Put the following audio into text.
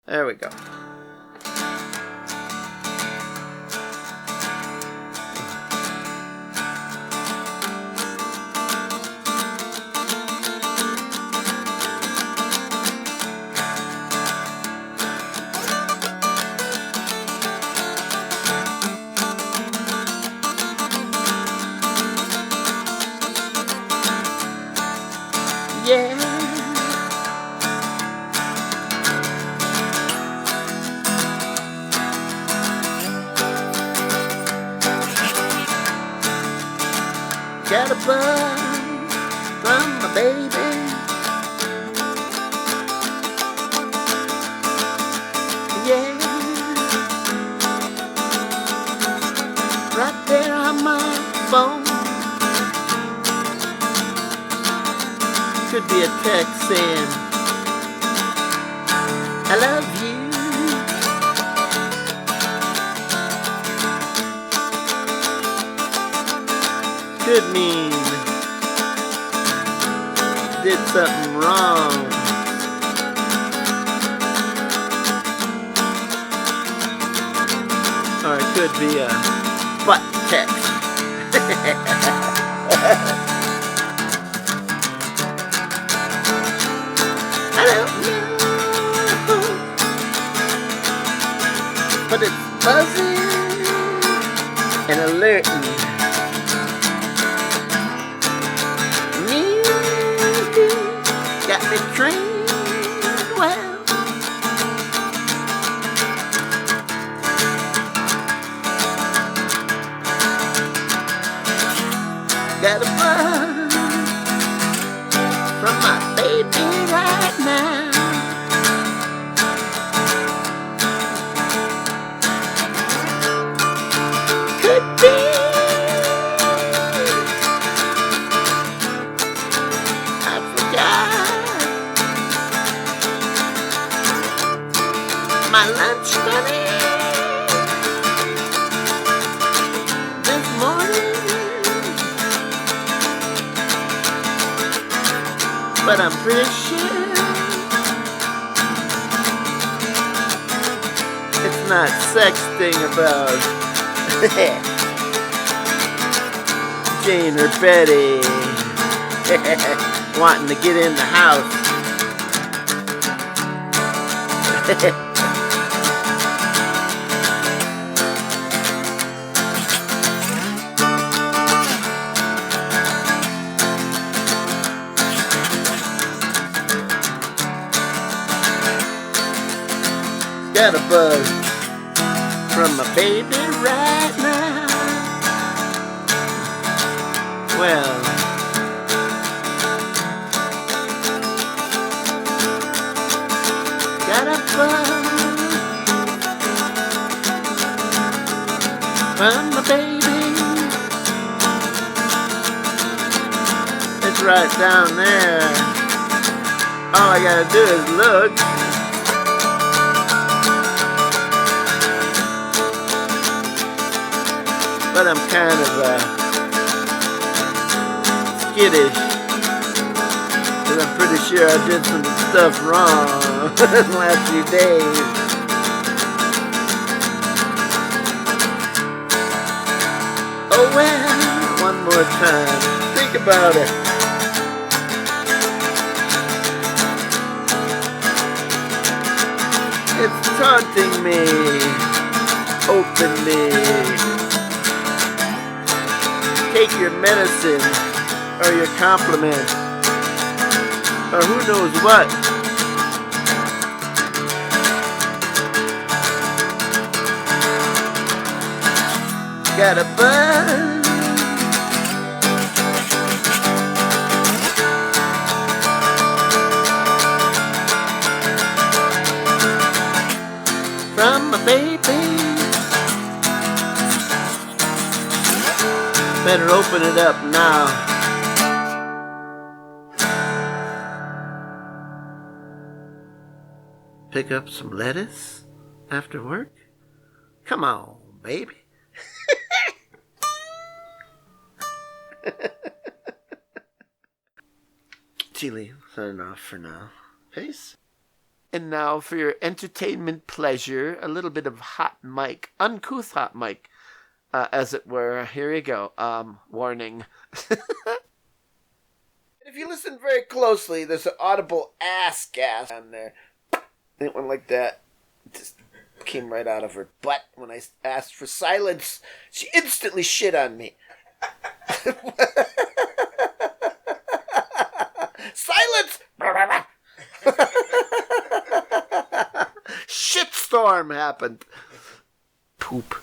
There we go. Yeah. Got a buzz from my baby. Yeah. Right there on my phone. Could be a text saying, I love you. Could mean did something wrong. Or it could be a butt text. I don't know, but it's buzzing and alerting me. Got me trained well. Got a buzz from my baby right now. Could be I forgot my lunch money this morning, but I'm pretty sure it's not sexting about Jane or Betty wanting to get in the house. Got a buzz from my baby right now. Well, got a buzz from my baby. It's right down there. All I gotta do is look. But I'm kind of skittish, because I'm pretty sure I did some stuff wrong the last few days. Oh well, one more time, think about it. It's taunting me, openly. Take your medicine, or your compliment, or who knows what. Got a buzz from my baby. Better open it up now. Pick up some lettuce after work? Come on, baby. Chile, signing off for now. Peace. And now for your entertainment pleasure, a little bit of hot mic, uncouth hot mic, as it were. Here you go. Warning. If you listen very closely, there's an audible ass gas on there. It went like that. It just came right out of her butt when I asked for silence. She instantly shit on me. Silence! Shitstorm happened. Poop.